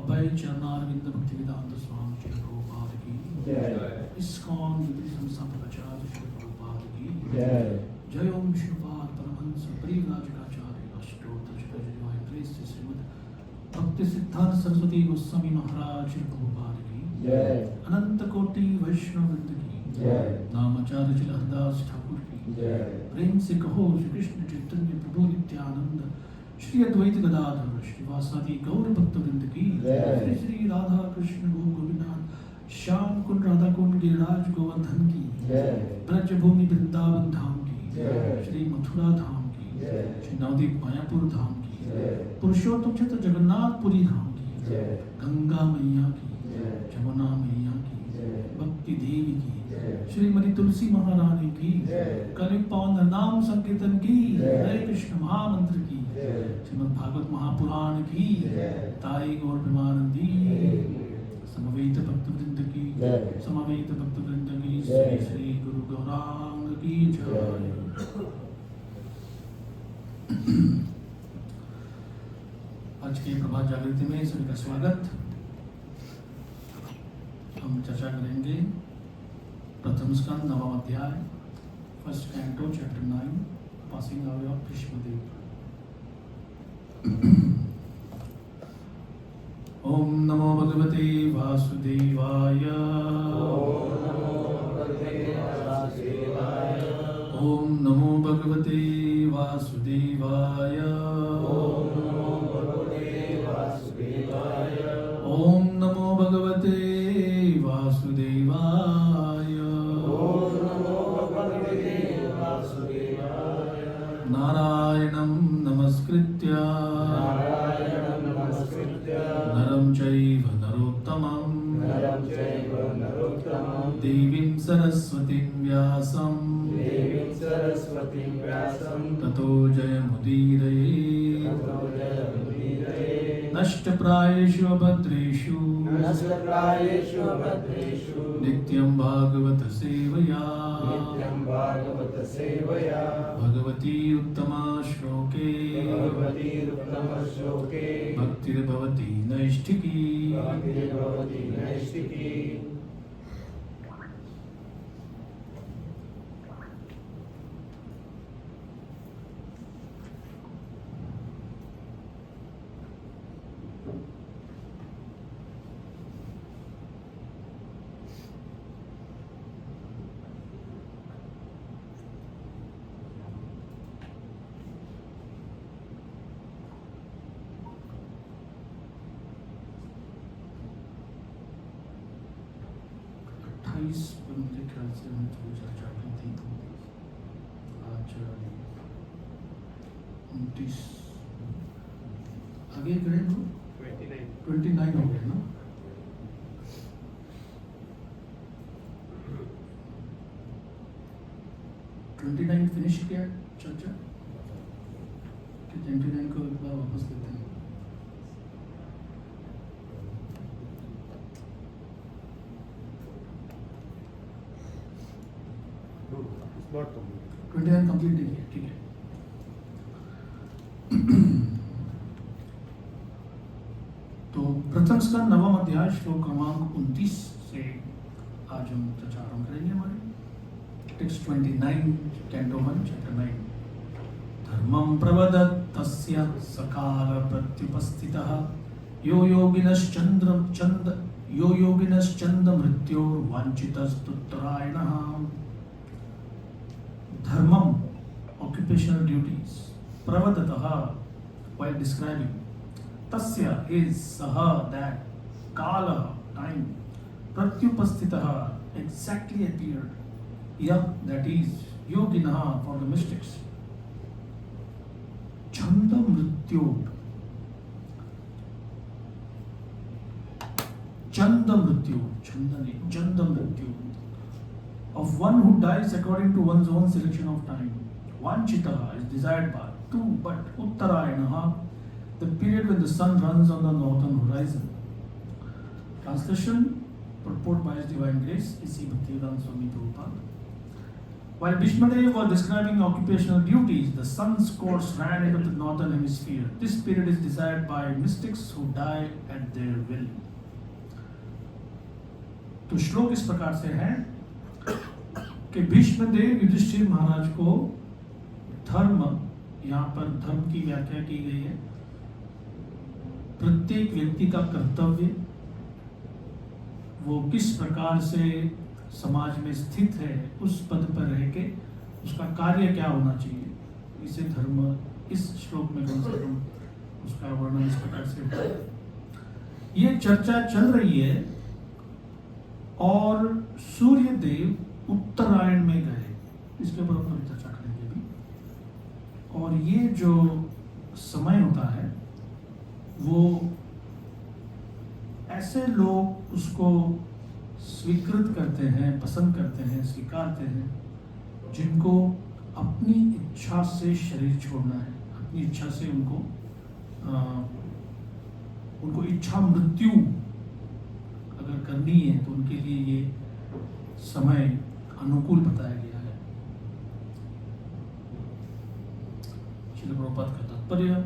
अभय चरणारविंद भक्तिवेदांत स्वामी श्री प्रभुपाद की जय। इस्कॉन विधि संस्थापकाचार्य श्री प्रभुपाद की जय। जय ओम विष्णुपाद परमहंस परिव्राजकाचार्य अष्टोत्तर डिवाइन ग्रेस श्रीमद् भक्ति सिद्धांत सरस्वती गोस्वामी महाराज श्री प्रभुपाद की जय। अनंत कोटि वैष्णव वृंद की जय। नामाचार्य श्री हरदास ठाकुर की जय। प्रेम से कहो श्री कृष्ण चैतन्य प्रभु नित्यानंद श्री अद्वैत गदाधर श्रीवासादि गौर भक्त वृंद की जय। श्री श्री राधा कृष्ण गो गोविंद श्याम कुंड राधा कुंड गिरिराज गोवर्धन की जय। ब्रज भूमि वृंदावन धाम की जय। श्री मथुरा धाम की जय। श्री नवदीप मायापुर धाम की जय। पुरुषोत्तम क्षेत्र जगन्नाथपुरी धाम की जय। गंगा मैया की जय। जमुना मैया की जय। भक्ति देवी की जय। श्रीमती तुलसी महारानी की जय। कलिक पावन नाम संकीर्तन की जय। हरे कृष्ण महामंत्र की जय। श्रीमद् भागवत महापुराण की जय। ताई गौर प्रेमानंदी समवेत भक्त वृंद की जय। समवेत भक्त वृंद की जय। श्री श्री गुरु गौरांग की जय। आज के प्रभात जागृति में सभी का स्वागत। हम चर्चा करेंगे प्रथम स्कंद नवम अध्याय first canto chapter 9 passing away of Bhishmadev. ओम नमो भगवते वासुदेवाय। ओम नमो भगवते वासुदेवाय। ओम नमो भगवते वासुदेवाय। नारायणं नमस्कृत्य नरं चैव नरोत्तमं देवीं सरस्वतीं व्यासं ततो जयमुदीरये। नष्टप्रायेषु भद्रेषु नित्यं भागवत सेवया भगवती उत्तमा श्लोके भक्तिर्भवति नैष्ठिकी। मुझे ख्याल से हमने थोड़ी चर्चा की थी। आज 29 आगे गए ना, 29 हो गए ना। ट्वेंटी 29 फिनिश किया चर्चा कि 29 को एक बार वापस लेते हैं। स्पॉट तो 29 कंप्लीट नहीं किया, ठीक है। तो प्रथम स्कंद नवम अध्याय श्लोक क्रमांक 29 से आज हम चर्चा आरंभ करेंगे। हमारे टेक्स्ट 29 कैंटो 1 चैप्टर 9। धर्मं प्रवदत्तस्य सकाल प्रत्युपस्थितः यो योगिनश्चंद मृत्योर्वांछितस्तुत्रायणः। Dharmam, occupational duties. Pravadataha, while describing. Tasya is saha, that. Kala, time. Pratyupasthitaha, exactly appeared. Yeah, that is. Yoginaha, for the mystics. Chanda mrityu. Chanda mrityu. Chanda mrityu. Of one who dies according to one's own selection of time. Vanchita is desired by. 2. But Uttarayanaha, the period when the sun runs on the northern horizon. Translation, purport by His Divine Grace, A.C. Bhaktivedanta Swami Prabhupada. While Bhishmadev was describing occupational duties, the sun's course ran into the northern hemisphere. This period is desired by mystics who die at their will. तो श्लोक इस प्रकार से है कि भीष्मदेव युधिष्ठिर महाराज को धर्म, यहाँ पर धर्म की व्याख्या की गई है प्रत्येक व्यक्ति का कर्तव्य, वो किस प्रकार से समाज में स्थित है, उस पद पर रह के उसका कार्य क्या होना चाहिए, इसे धर्म इस श्लोक में कम से कम उसका वर्णन इस प्रकार से होता है। ये चर्चा चल रही है और सूर्य देव उत्तरायण में गए, इसके ऊपर हम थोड़ी चर्चा करेंगे भी। और ये जो समय होता है वो ऐसे लोग उसको स्वीकृत करते हैं, पसंद करते हैं, स्वीकारते हैं जिनको अपनी इच्छा से शरीर छोड़ना है, अपनी इच्छा से उनको इच्छा मृत्यु अगर करनी है तो उनके लिए ये समय अनुकूल बताया गया है। श्रील प्रभुपाद का तात्पर्य,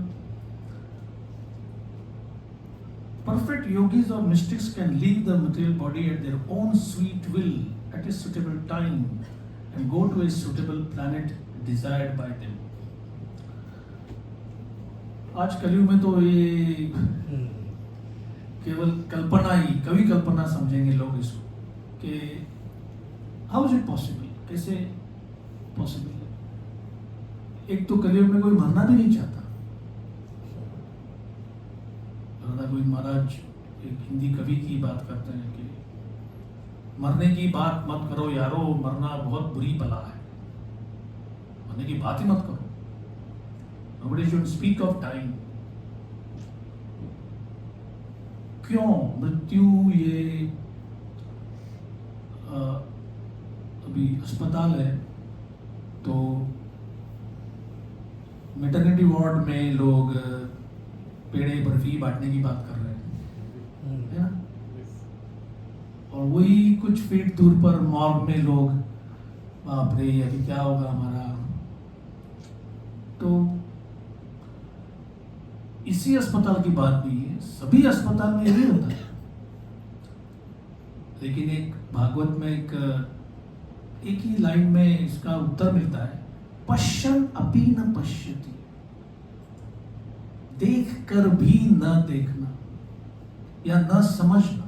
perfect yogis or mystics can leave the material body at their own sweet will at a suitable time and go to a suitable planet desired by them. आज कलयुग में तो ये केवल कल्पना ही, कवि कल्पना समझेंगे लोग इसको कि हाउ इज इट पॉसिबल, कैसे पॉसिबल है। एक तो कलयुग में कोई मरना भी नहीं चाहता। गोविंद महाराज एक हिंदी कवि की बात करते हैं कि मरने की बात मत करो यारो, मरना बहुत बुरी बला है, मरने की बात ही मत करो। Nobody should speak of dying. क्यों? मृत्यु ये अभी अस्पताल है तो मैटरनिटी वार्ड में लोग पेड़े बर्फी बांटने की बात कर रहे हैं, है ना। और वही कुछ फीट दूर पर मॉर्ग में लोग, बाप रे अभी क्या होगा हमारा। तो इसी अस्पताल की बात नहीं है, सभी अस्पताल में यही होता है। लेकिन एक भागवत में एक ही लाइन में इसका उत्तर मिलता है, पश्यन् अपि न पश्यति, देख कर भी न देखना या न समझना।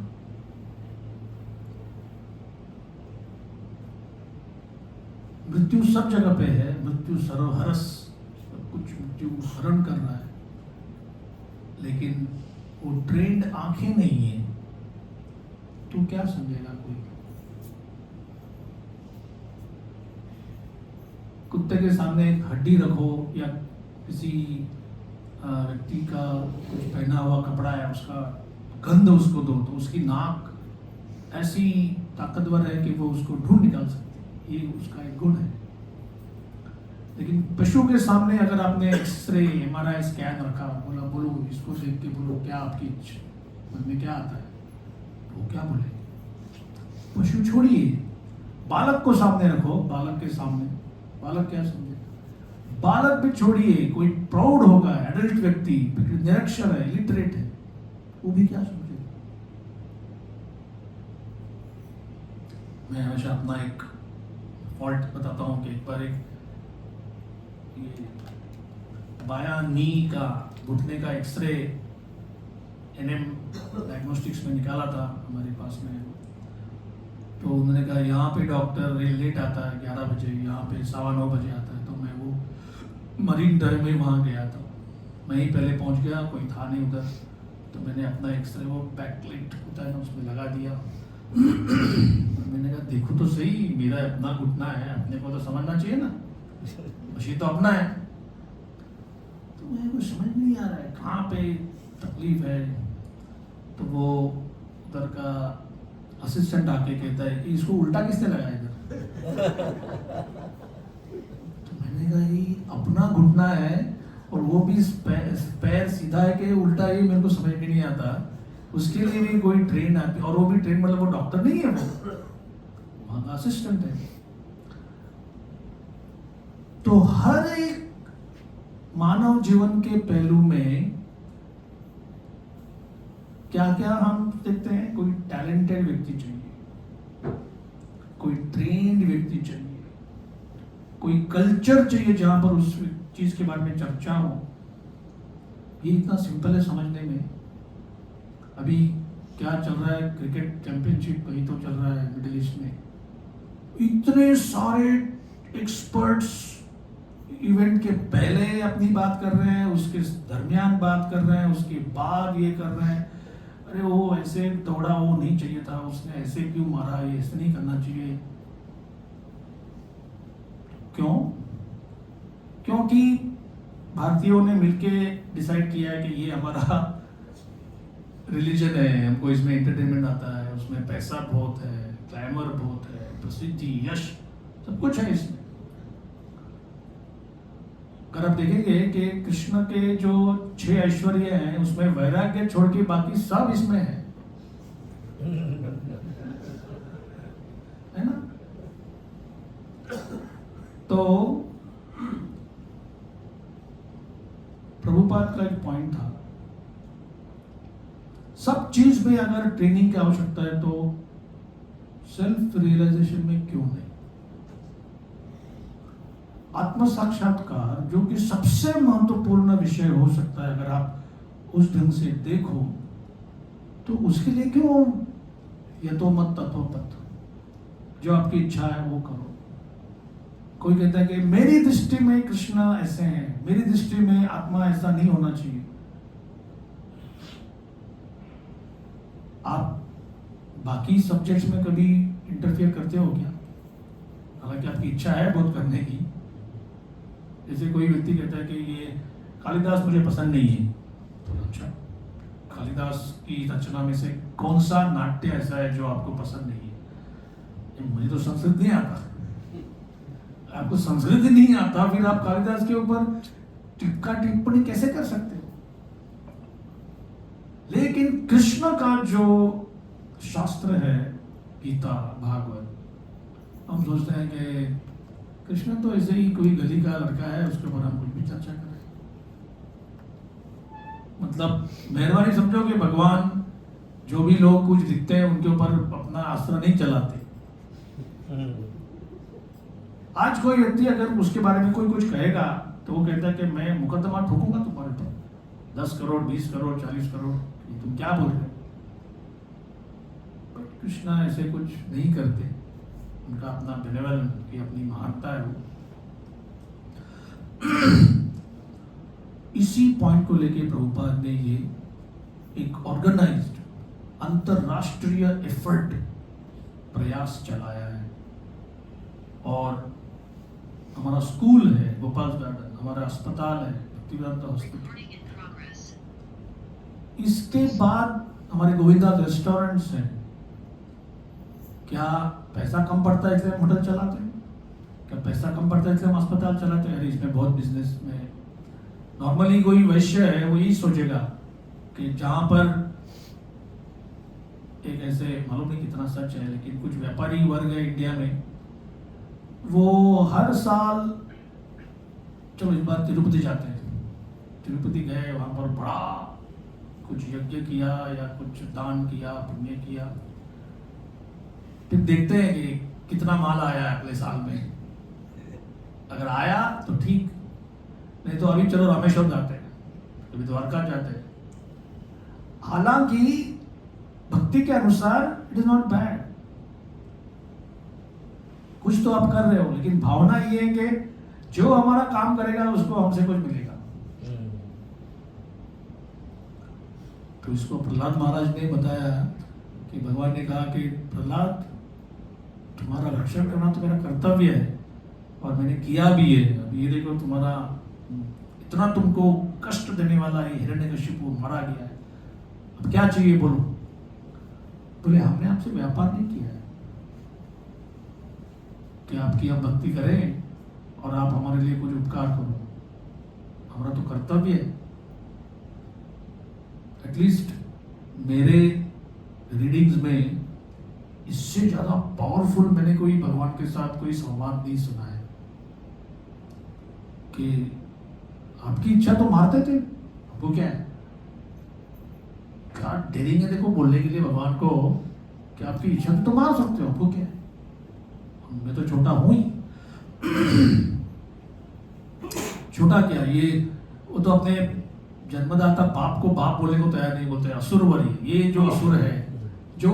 मृत्यु सब जगह पे है, मृत्यु सर्वहरस, सब कुछ मृत्यु हरण कर रहा है, लेकिन वो ट्रेंड आंखें नहीं है तो क्या समझेगा कोई। कुत्ते के सामने एक हड्डी रखो या किसी व्यक्ति का कुछ पहना हुआ कपड़ा है, उसका गंध उसको दो तो उसकी नाक ऐसी ताकतवर है कि वो उसको ढूंढ निकाल सकती है, ये उसका एक गुण है। लेकिन पशु के सामने अगर आपने एक्सरे MRI स्कैन रखा, बोलो इसको देख के बोलो क्या आपकी मन में क्या आता है, तो वो क्या बोले। पशु छोड़िए, बालक को सामने रखो, बालक के सामने, बालक क्या समझे। बालक भी छोड़िए, कोई प्राउड होगा, एडल्ट व्यक्ति निरक्षर है, इलिटरेट है, वो भी क्या समझे। मैं हमेशा अपना एक फॉल्ट बताता हूँ कि एक बार ये बायां नी का घुटने का एक्सरे NM डायग्नोस्टिक्स में निकाला था हमारे पास में। तो उन्होंने कहा यहाँ पे डॉक्टर लेट आता है 11 बजे, यहाँ पे 9:15 बजे आता है। तो मैं वो मरीन ड्राइव में वहाँ गया था, मैं ही पहले पहुँच गया, कोई था नहीं उधर। तो मैंने अपना एक्सरे वो बैकलाइट होता है ना उसमें लगा दिया। मैंने कहा देखो तो सही, मेरा अपना घुटना है, अपने को तो समझना चाहिए ना, मशीन तो अपना है। तो मुझे कुछ समझ नहीं आ रहा है कहाँ पे तकलीफ है। तो वो उधर का असिस्टेंट आके कहता है कि इसको उल्टा किसने लगाया इधर। तो मैंने कहा ये अपना घुटना है और वो भी पैर सीधा है कि उल्टा, ये मेरे को समझ में नहीं आता। उसके लिए भी कोई ट्रेन आती, और वो भी ट्रेन मतलब वो डॉक्टर नहीं है, वो वहाँ का असिस्टेंट है। तो हर एक मानव जीवन के पहलू में क्या क्या हम देखते हैं, कोई टैलेंटेड व्यक्ति चाहिए, कोई ट्रेन्ड व्यक्ति चाहिए, कोई कल्चर चाहिए जहां पर उस चीज के बारे में चर्चा हो। ये इतना सिंपल है समझने में। अभी क्या चल रहा है, क्रिकेट चैंपियनशिप कहीं तो चल रहा है मिडिल ईस्ट में, इतने सारे एक्सपर्ट्स इवेंट के पहले अपनी बात कर रहे हैं, उसके दरमियान बात कर रहे हैं, उसके बाद ये कर रहे हैं, अरे वो ऐसे दौड़ा, वो नहीं चाहिए था, उसने ऐसे क्यों मारा, ये ऐसे नहीं करना चाहिए। क्यों? क्योंकि भारतीयों ने मिलके डिसाइड किया है कि ये हमारा रिलीजन है, हमको इसमें एंटरटेनमेंट आता है, उसमें पैसा बहुत है, ग्लैमर बहुत है, प्रसिद्धि, यश, सब कुछ है इसमें। अगर आप देखेंगे कि कृष्ण के जो 6 ऐश्वर्य हैं उसमें वैराग्य छोड़ के बाकी सब इसमें है ना? तो प्रभुपाद का एक पॉइंट था, सब चीज में अगर ट्रेनिंग की आवश्यकता है तो सेल्फ रियलाइजेशन में क्यों नहीं? आत्म साक्षात्कार जो कि सबसे महत्वपूर्ण विषय हो सकता है, अगर आप उस ढंग से देखो तो उसके लिए क्यों यथोमत तत्वपत, जो आपकी इच्छा है वो करो। कोई कहता है कि मेरी दृष्टि में कृष्ण ऐसे हैं, मेरी दृष्टि में आत्मा ऐसा नहीं होना चाहिए। आप बाकी सब्जेक्ट्स में कभी इंटरफियर करते हो क्या? हालांकि आपकी इच्छा है बहुत करने की। जैसे कोई व्यक्ति कहता है कि ये कालिदास मुझे पसंद नहीं है, तो अच्छा, कालिदास की रचना में से कौन सा नाट्य ऐसा है जो आपको पसंद नहीं है? मुझे तो संस्कृत नहीं आता। आपको संस्कृत नहीं आता, फिर आप कालिदास के ऊपर टिक्का टिप्पणी कैसे कर सकते हो? लेकिन कृष्ण का जो शास्त्र है, गीता, भागवत, हम सोचते हैं कि कृष्ण तो ऐसे ही कोई गली का लड़का है, उसके ऊपर हम कुछ भी चर्चा करें। मतलब मेहरबानी समझो कि भगवान जो भी लोग कुछ दिखते हैं उनके ऊपर अपना अस्त्र नहीं चलाते। आज कोई व्यक्ति अगर उसके बारे में कोई कुछ कहेगा तो वो कहता है कि मैं मुकदमा ठोकूंगा तुम्हारे पर, 10 करोड़, 20 करोड़, 40 करोड़, तुम क्या बोल रहे हो? बट कृष्णा ऐसे कुछ नहीं करते, उनका अपना बेनेवल की अपनी महानता है वो। इसी पॉइंट को लेके प्रभुपाद ने ये एक ऑर्गेनाइज्ड अंतरराष्ट्रीय एफर्ट, प्रयास चलाया है। और हमारा स्कूल है गोपाल गार्डन, हमारा अस्पताल है भक्तिवेदांता हॉस्पिटल, इसके बाद हमारे गोविंदा रेस्टोरेंट्स हैं। क्या पैसा कम पड़ता है इसलिए हम होटल चलाते हैं? क्या पैसा कम पड़ता है इसलिए हम अस्पताल चलाते हैं? अरे इसमें बहुत बिजनेस में नॉर्मली कोई वैश्य है वो यही सोचेगा कि जहां पर एक ऐसे, मालूम नहीं कितना सच है, लेकिन कुछ व्यापारी वर्ग है इंडिया में, वो हर साल, चलो इस बार तिरुपति जाते हैं, तिरुपति गए, वहां पर बड़ा कुछ यज्ञ किया या कुछ दान किया, पुण्य किया, फिर देखते हैं कि कितना माल आया अगले साल में। अगर आया तो ठीक, नहीं तो अभी चलो रामेश्वर जाते हैं, कभी द्वारका जाते हैं। हालांकि भक्ति के अनुसार इट इज नॉट बैड, कुछ तो आप कर रहे हो, लेकिन भावना ये है कि जो हमारा काम करेगा उसको हमसे कुछ मिलेगा। तो इसको प्रहलाद महाराज ने बताया कि भगवान ने कहा कि प्रहलाद, तुम्हारा रक्षण करना तो मेरा कर्तव्य है और मैंने किया भी है। अब ये देखो, तुम्हारा इतना तुमको कष्ट देने वाला है हिरण्यकशिपु मारा गया है, अब क्या चाहिए बोलो? बोले हमने आपसे व्यापार नहीं किया है कि आपकी हम भक्ति करें और आप हमारे लिए कुछ उपकार करो, हमारा तो कर्तव्य है। एटलीस्ट मेरे रीडिंग्स में इससे ज्यादा पावरफुल मैंने कोई भगवान के साथ कोई संवाद नहीं सुना है। कि आपकी इच्छा तो मारते थे, वो क्या है, क्या डरेंगे देखो बोलने के लिए भगवान को कि आपकी इच्छा तो मार सकते हो, आपको क्या है, मैं तो छोटा हूं ही। छोटा क्या, ये वो तो अपने जन्मदाता बाप को बाप बोलने को तैयार नहीं बोलते, असुर वरी, ये जो असुर है जो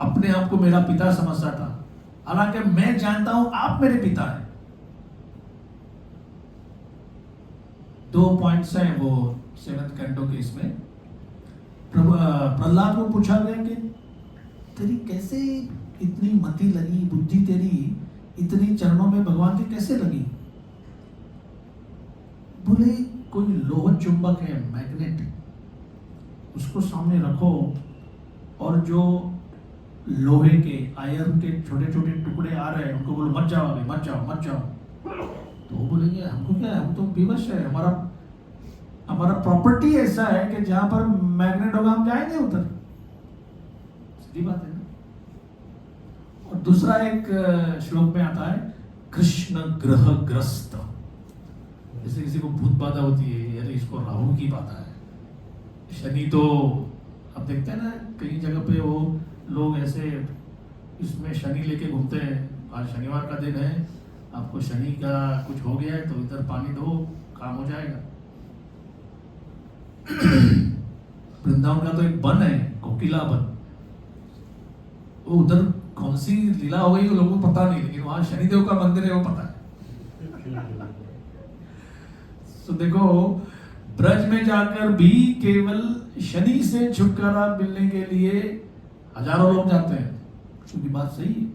अपने आप को मेरा पिता समझता था, हालांकि मैं जानता हूं आप मेरे पिता हैं। 2 पॉइंट्स हैं वो 7th कैंटो के इसमें। प्रहलाद को पूछा गया कि तेरी कैसे इतनी मति लगी, बुद्धि तेरी इतनी चरणों में भगवान की कैसे लगी? बोले कोई लोह चुंबक है, मैग्नेट, उसको सामने रखो और जो लोहे के आयरन के छोटे छोटे टुकड़े आ रहे हैं उनको बोलो मत जाओ, अभी मत जाओ मत जाओ। तो वो बोलेंगे हमको क्या है, हम तो विवश है, हमारा प्रॉपर्टी ऐसा है कि जहां पर मैग्नेट होगा हम जाएंगे उधर। सीधी बात है ना। और दूसरा एक श्लोक में आता है कृष्ण ग्रह ग्रस्त, जैसे किसी को भूत बाधा होती है, यार इसको राहु की बाधा है, शनि तो आप देखते हैं ना कई जगह पे वो लोग ऐसे इसमें शनि लेके घूमते हैं, आज शनिवार का दिन है, आपको शनि का कुछ हो गया है तो इधर पानी दो, काम हो जाएगा। वृंदावन का तो एक वन है कोकिला वन, वो उधर कौन सी लीला हो गई वो लोगों को पता नहीं, लेकिन वहां शनिदेव का मंदिर है वो पता है। तो देखो ब्रज में जाकर भी केवल शनि से छुटकारा मिलने के लिए हजारों लोग जाते हैं, क्योंकि बात सही है।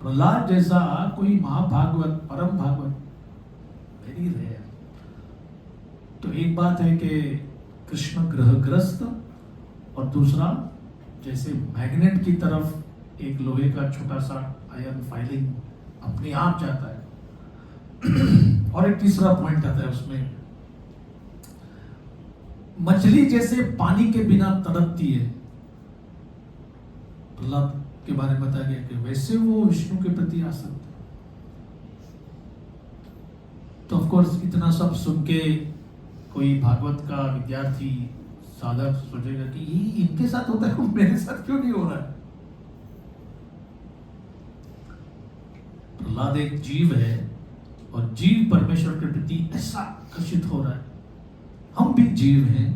प्रहलाद जैसा कोई महाभागवत परम भागवत वेरी रेयर। तो एक बात है कि कृष्ण ग्रहग्रस्त, और दूसरा जैसे मैग्नेट की तरफ एक लोहे का छोटा सा आयरन फाइलिंग अपने आप जाता है। और एक तीसरा पॉइंट आता है उसमें, मछली जैसे पानी के बिना तड़पती है, प्रहलाद के बारे में बताया गया कि वैसे वो विष्णु के प्रति आसक्त है। तो ऑफ कोर्स इतना सब सुन के कोई भागवत का विद्यार्थी साधक सोचेगा कि ये इनके साथ होता है, मेरे साथ क्यों नहीं हो रहा है। प्रहलाद एक जीव है और जीव परमेश्वर के प्रति ऐसा आकर्षित हो रहा है, हम भी जीव हैं।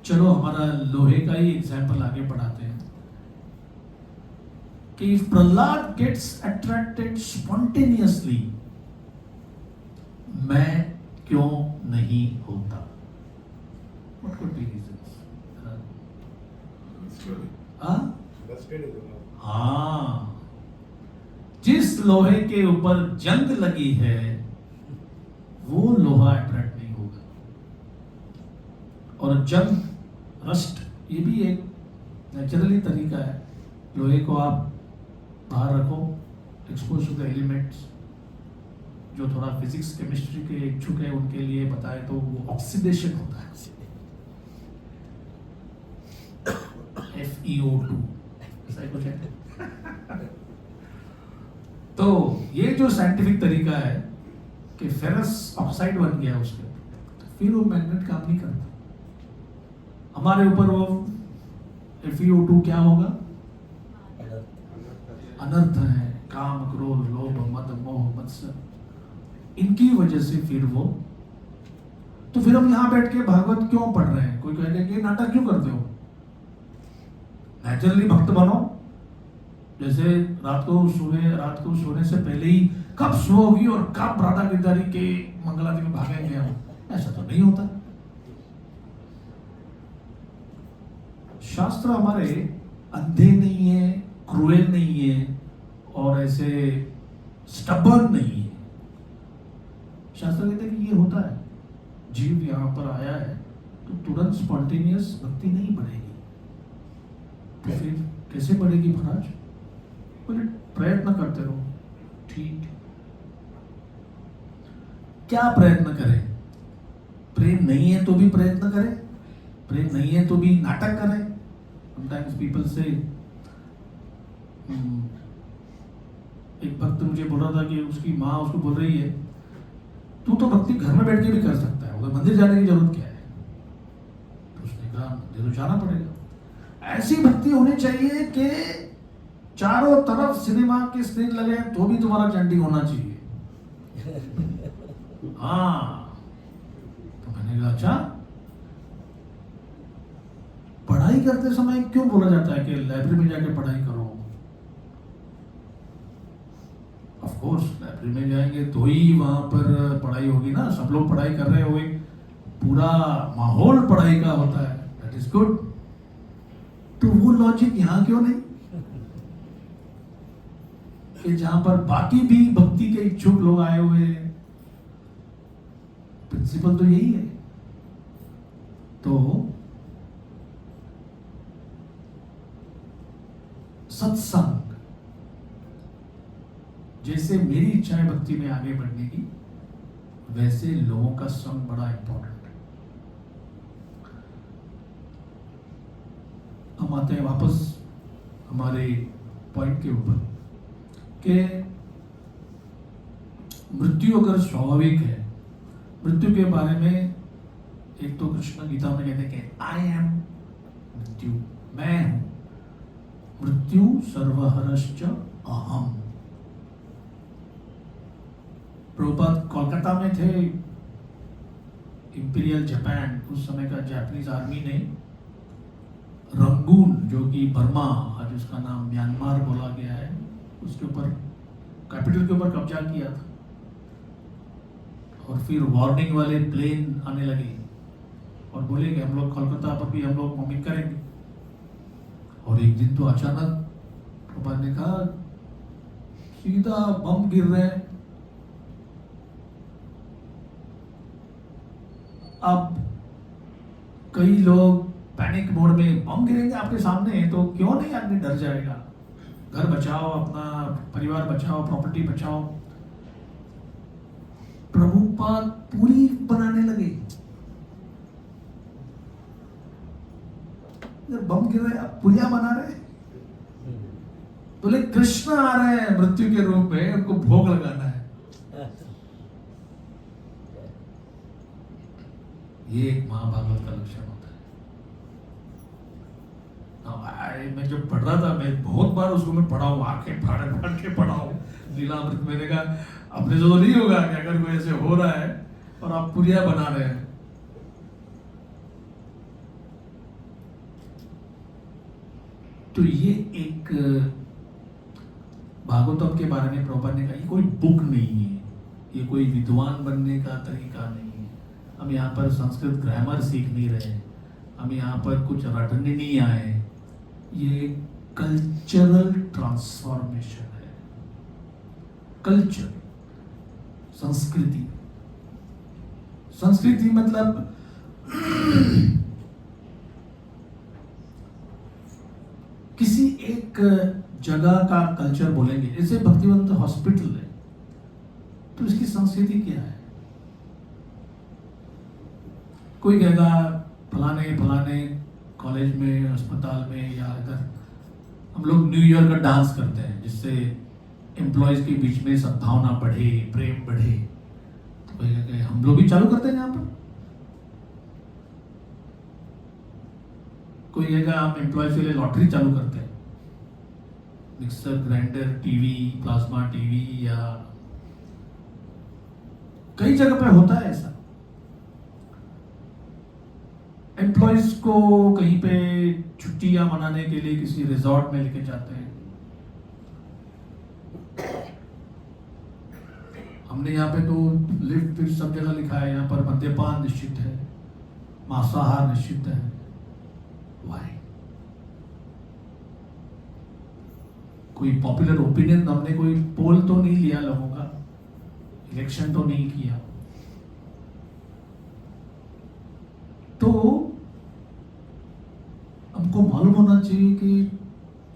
चलो हमारा लोहे का ही एग्जाम्पल आगे बढ़ाते हैं कि if Prahlad gets attracted spontaneously, मैं क्यों नहीं होता? What could be reasons? हाँ, जिस लोहे के ऊपर जंग लगी है वो लोहा अट्रैक्ट नहीं होगा। और जंग रस्ट, ये भी एक नेचुरली तरीका है, लोहे को आप बाहर रखो, एक्सपोज टू द एलिमेंट्स, जो थोड़ा फिजिक्स केमिस्ट्री के इच्छुक है उनके लिए बताए तो वो ऑक्सीडेशन होता है, FeO2 ऐसा ही कुछ है। तो ये जो साइंटिफिक तरीका है कि फेरस ऑक्साइड बन गया उसके ऊपर, तो फिर वो मैग्नेट काम नहीं करता। हमारे ऊपर वो FeO2 क्या होगा? अनर्थ है, काम क्रोध लोभ मद मोह मत्सर, इनकी वजह से फिर वो, तो फिर हम यहाँ बैठ के भागवत क्यों पढ़ रहे हैं? कोई कहेगा कि नाटक क्यों करते हो? नेचुरली भक्त बनो, जैसे रात को सोने से पहले ही कब सोओगी और कब राधा गिरधारी के मंगलादी में भागेंगे हम, ऐसा तो नहीं होता। शास्त्र हमारे अंधे नहीं है, क्रूएल नहीं है और ऐसे स्टबर्न नहीं है। शास्त्र कहते हैं कि ये होता है, जीव यहाँ पर आया है तो तुरंत स्पॉन्टेनियस भक्ति नहीं बढ़ेगी। तो फिर कैसे बढ़ेगी महाराज? बोले प्रयत्न करते रहो। ठीक, क्या प्रयत्न करें? प्रेम नहीं है तो भी प्रयत्न करें, प्रेम नहीं है तो भी नाटक करें। Sometimes people say एक भक्त मुझे बोल रहा था कि उसकी माँ उसको बोल रही है, तू तो भक्ति घर में बैठ के भी कर सकता है, उधर मंदिर जाने की जरूरत क्या है? तो उसने कहा मंदिर तो जाना पड़ेगा। ऐसी भक्ति होनी चाहिए कि चारों तरफ सिनेमा की स्क्रीन लगे तो भी तुम्हारा चंडी होना चाहिए। हाँ, तो मैंने कहा अच्छा, पढ़ाई करते समय क्यों बोला जाता है कि लाइब्रेरी में जाके पढ़ाई करो? ऑफ कोर्स लाइब्रेरी में जाएंगे तो ही वहां पर पढ़ाई होगी ना, सब लोग पढ़ाई कर रहे होंगे, पूरा माहौल पढ़ाई का होता है, दैट इज गुड। तो वो लॉजिक यहां क्यों नहीं कि जहां पर बाकी भी भक्ति के इच्छुक लोग आए हुए हैं? प्रिंसिपल तो यही है। तो सत्संग, जैसे मेरी इच्छा है भक्ति में आगे बढ़ने की, वैसे लोगों का संग बड़ा इंपॉर्टेंट है। हम आते हैं वापस हमारे पॉइंट के ऊपर कि मृत्यु अगर स्वाभाविक है, मृत्यु के बारे में एक तो कृष्ण गीता में कहते हैं कि आई एम मृत्यु, मैं हूं मृत्यु, सर्वहरश्च अहम। प्रभुपाद कोलकाता में थे, इंपीरियल जापान, उस समय का जापानीज आर्मी ने रंगून, जो कि बर्मा, आज उसका नाम म्यांमार बोला गया है, उसके ऊपर, कैपिटल के ऊपर कब्जा किया था। और फिर वार्निंग वाले प्लेन आने लगे और बोले कि हम लोग कोलकाता पर भी हम लोग बॉम्बिंग करेंगे। और एक दिन तो अचानक प्रभुपाद ने कहा सीधा बम गिर रहे हैं। अब कई लोग पैनिक मोड में, बम गिरेंगे आपके सामने तो क्यों नहीं आदमी डर जाएगा? घर बचाओ, अपना परिवार बचाओ, प्रॉपर्टी बचाओ। प्रभुपाद पूरी बनाने लगे, बम गिर रहे आप पुलिया बना रहे। बोले कृष्ण आ रहे हैं मृत्यु के रूप में, उनको भोग लगाना है। ये एक महाभागवत का लक्षण होता है। मैं जब पढ़ रहा था, मैं बहुत बार उसको मैं पढ़ा हूँ, आंखें फाड़ फाड़ के पढ़ा हूँ लीलामृत। मैंने कहा अपने से तो नहीं होगा कि अगर कोई ऐसे हो रहा है और आप पुलिया बना रहे हैं। तो ये एक भागवतम के बारे में प्रभुपाद ने कहा, ये कोई बुक नहीं है, ये कोई विद्वान बनने का तरीका नहीं है। हम यहाँ पर संस्कृत ग्रामर सीख नहीं रहे, हम यहाँ पर कुछ रटने नहीं आए। ये कल्चरल ट्रांसफॉर्मेशन है। कल्चर, संस्कृति, संस्कृति मतलब किसी एक जगह का कल्चर बोलेंगे। जैसे भक्तिवंत हॉस्पिटल है तो इसकी संस्कृति क्या है? कोई कहेगा फलाने फलाने कॉलेज में, अस्पताल में या इधर हम लोग न्यू ईयर का डांस करते हैं जिससे एम्प्लॉयज के बीच में सद्भावना बढ़े, प्रेम बढ़े। तो कोई कहेगा हम लोग भी चालू करते हैं यहाँ पर। कोई कहेगा हम एम्प्लॉयज के लिए लॉटरी चालू करते हैं, mixer grinder, TV, plasma TV, या कई जगह पे होता है ऐसा। एम्प्लॉयज को कहीं पे छुट्टियां मनाने के लिए किसी रिजॉर्ट में लेके जाते हैं। हमने यहाँ पे तो लिफ्ट फिर सब जगह लिखा है, यहाँ पर मद्यपान निश्चित है, मांसाहार निश्चित है। वाई? कोई पॉपुलर ओपिनियन, हमने कोई पोल तो नहीं लिया लोगों का, इलेक्शन तो नहीं किया। तो हमको मालूम होना चाहिए कि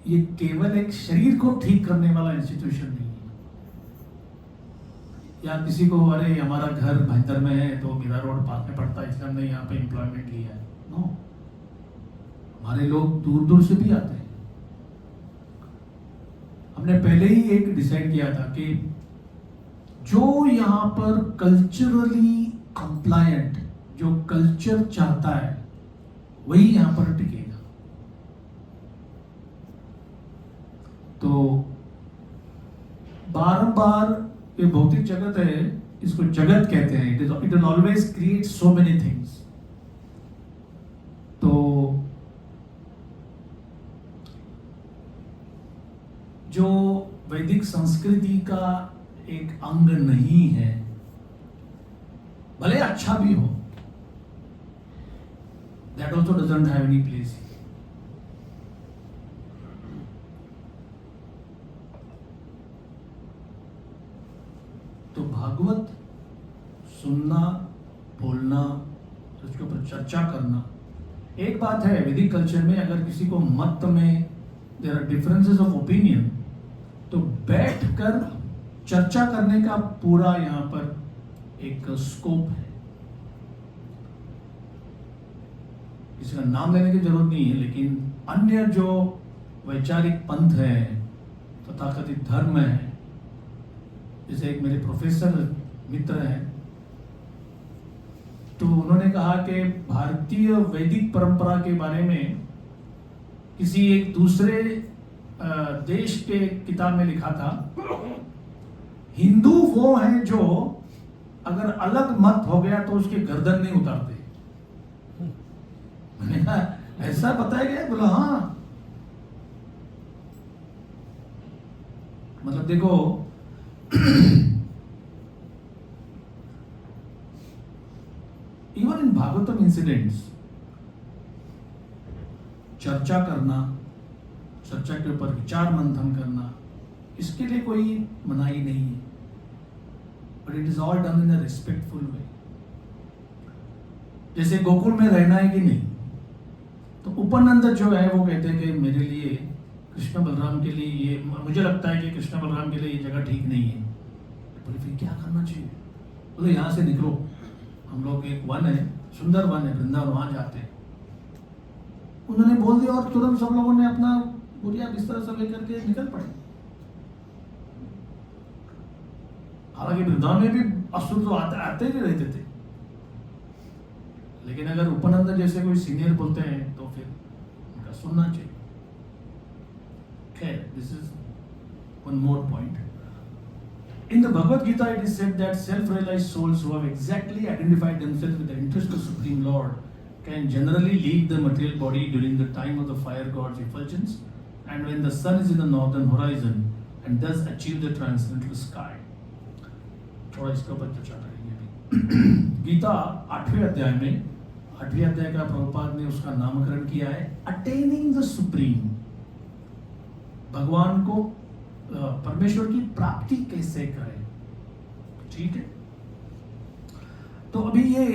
ये केवल एक शरीर को ठीक करने वाला इंस्टीट्यूशन नहीं है। या किसी को अरे हमारा घर भयंतर में है तो मीरा रोड पास में पड़ता है इसलिए हमने यहाँ पे एम्प्लॉयमेंट लिया है। नो, हमारे लोग दूर दूर से भी आते हैं। हमने पहले ही एक डिसाइड किया था कि जो यहाँ पर कल्चरली कंप्लायंट, जो कल्चर चाहता है वही यहाँ पर टिकेगा। तो बारंबार ये भौतिक जगत है, इसको जगत कहते हैं। It will always create so many things. तो जो वैदिक संस्कृति का एक अंग नहीं है, भले अच्छा भी हो, that also doesn't have any place here. तो भागवत सुनना, बोलना, उसके ऊपर चर्चा करना एक बात है। वैदिक कल्चर में अगर किसी को मत में there are differences of opinion, तो बैठकर चर्चा करने का पूरा यहाँ पर एक स्कोप है। किसी का नाम लेने की जरूरत नहीं है, लेकिन अन्य जो वैचारिक पंथ है, तथाकथित धर्म है, जैसे एक मेरे प्रोफेसर मित्र हैं, तो उन्होंने कहा कि भारतीय वैदिक परंपरा के बारे में किसी एक दूसरे देश के किताब में लिखा था, हिंदू वो हैं जो अगर अलग मत हो गया तो उसके गर्दन नहीं उतारते। मैंने कहा ऐसा बताया गया? बोला हाँ। मतलब देखो, इवन इन भागवतम इंसिडेंट्स चर्चा करना, चर्चा के ऊपर विचार मंथन करना, इसके लिए कोई मनाही नहीं है, but it is all done in a respectful way. जैसे गोकुल में रहना है कि नहीं, तो उपनंद जो है वो कहते हैं कि मेरे लिए, कृष्ण बलराम के लिए ये, मुझे लगता है कि कृष्ण बलराम के लिए ये जगह ठीक नहीं है। बोले फिर क्या करना चाहिए? बोले यहाँ से निकलो, हम लोग एक वन है, सुंदर वन है वृंदावन, वहां जाते हैं। उन्होंने बोल दिया और तुरंत सब लोगों ने अपना बुढ़िया बिस्तर सब लेकर के निकल पड़े। हालांकि वृंदावन में भी असुर तो आते ही रहते थे, लेकिन अगर उपनंद जैसे कोई सीनियर बोलते हैं तो फिर उनका सुनना चाहिए। खैर, this is one more point. In the Bhagavad Gita, it is said that self-realized souls who have exactly identified themselves with the interest of Supreme Lord can generally leave the material body during the time of the fire god's effulgence and when the sun is in the northern horizon and thus achieve the transcendental sky. थोड़ा इसके ऊपर चर्चा करेंगे अभी। गीता 8वें अध्याय में, 8वें अध्याय का प्रभुपाद ने उसका नामकरण किया है अटेनिंग द सुप्रीम। भगवान को, परमेश्वर की प्राप्ति कैसे करें, ठीक है। तो अभी ये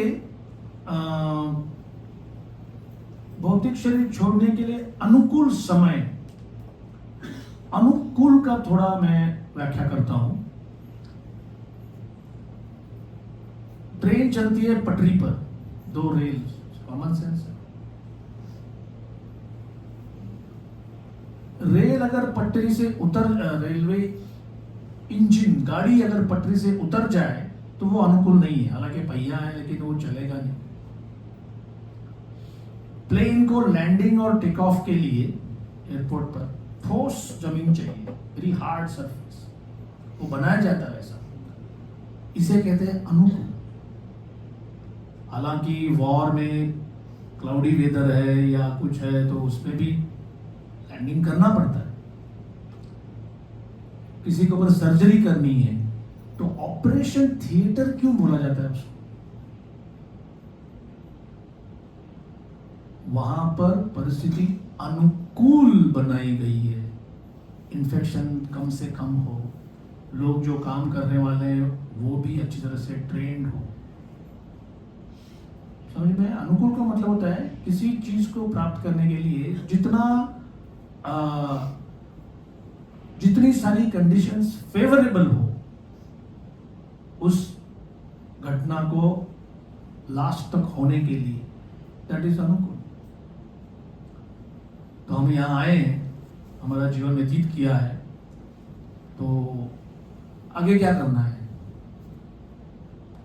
भौतिक शरीर छोड़ने के लिए अनुकूल समय, अनुकूल का थोड़ा मैं व्याख्या करता हूं। ट्रेन चलती है पटरी पर, 2 रेल, कॉमन सेंस है। रेल अगर पटरी से उतर, रेलवे इंजन, गाड़ी अगर पटरी से उतर जाए तो वो अनुकूल नहीं है। हालांकि पहिया है लेकिन वो चलेगा नहीं। प्लेन को लैंडिंग और टेक ऑफ के लिए एयरपोर्ट पर ठोस जमीन चाहिए, वेरी हार्ड सरफेस, वो बनाया जाता है ऐसा, इसे कहते हैं अनुकूल। हालांकि वॉर में क्लाउडी वेदर है या कुछ है तो उसमें भी लैंडिंग करना पड़ता है। किसी के ऊपर सर्जरी करनी है तो ऑपरेशन थिएटर क्यों बोला जाता है उसको? वहां पर परिस्थिति अनुकूल बनाई गई है, इन्फेक्शन कम से कम हो, लोग जो काम करने वाले हैं वो भी अच्छी तरह से ट्रेंड हो। समझ में? अनुकूल का मतलब होता है किसी चीज को प्राप्त करने के लिए जितनी सारी कंडीशंस फेवरेबल हो, उस घटना को लास्ट तक होने के लिए, दैट इज अनुकूल। तो हम यहाँ आए हैं, हमारा जीवन व्यतीत किया है, तो आगे क्या करना है?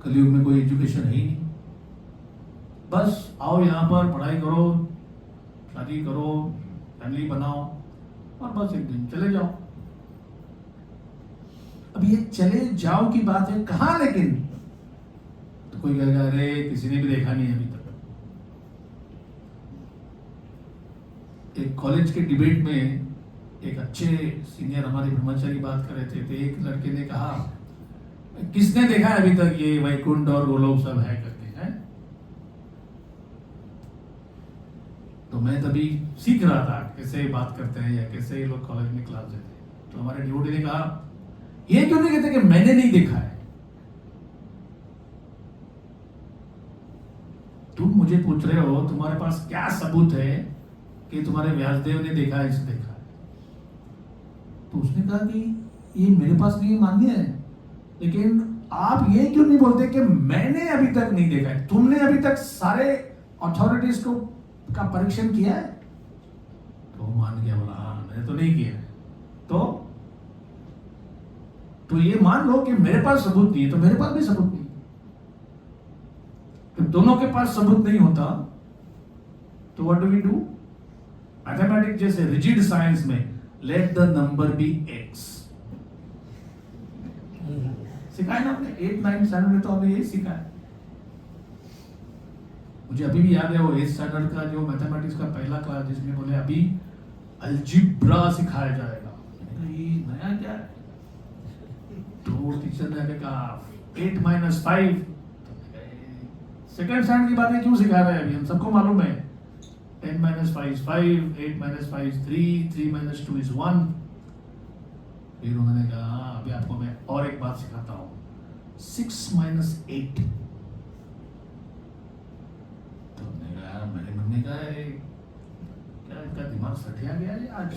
कलयुग में कोई एजुकेशन है ही नहीं, बस आओ यहाँ पर पढ़ाई करो, शादी करो, फैमिली बनाओ और बस एक दिन चले जाओ। अब ये चले जाओ की बात है, कहाँ लेकिन? तो कोई कहेगा अरे किसी ने भी देखा नहीं अभी तक। एक कॉलेज के डिबेट में एक अच्छे सीनियर हमारे ब्रह्मचारी बात कर रहे थे, तो एक लड़के ने कहा किसने देखा है अभी तक ये वैकुंठ और गोलोक सब है करके हैं? तो मैं तभी सीख रहा था कैसे बात करते हैं या कैसे ये लोग कॉलेज में क्लास देते हैं। तो हमारे डिवोटी ने कहा ये क्यों नहीं कहते कि मैंने नहीं देखा है? तुम मुझे पूछ रहे हो तुम्हारे पास क्या सबूत है कि तुम्हारे व्यासदेव ने देखा है, इसे देखा है? तो उसने कहा कि ये मेरे पास नहीं मान्य है, लेकिन आप ये क्यों नहीं बोलते कि मैंने अभी तक नहीं देखा है? तुमने अभी तक सारे अथॉरिटीज को का परीक्षण किया है? तो मान गया, बोला हाँ मैंने तो नहीं किया है। तो ये मान लो कि मेरे पास सबूत नहीं है, तो मेरे पास भी सबूत नहीं। तो दोनों के पास सबूत नहीं होता तो what do we do? Mathematics जैसे रिजिड साइंस में let the number be X सिखाया ना आपने 8, 9 स्टैंडर्ड में, तो हमने यही सीखा है। मुझे अभी भी याद है वो 8 स्टैंडर्ड का जो मैथमेटिक्स का पहला क्लास जिसमें बोले अभी अलजेब्रा सिखाया जाएगा। ये नया क्या है? तो टीचर ने आके कहा 8 - 5। सेकंड स्टैंडर्ड की बातें क्यों सिखा रहे हैं? अभी हम सबको मालूम है 10 - 5 is 5, 8 - 5 is 3, 3 - 2 is 1। फिर उन्होंने कहा अभी आपको मैं और एक बात सिखाता हूँ 6 - 8। तो हमने कहा, मेरे मन में कहा क्या इनका दिमाग सठिया गया है आज?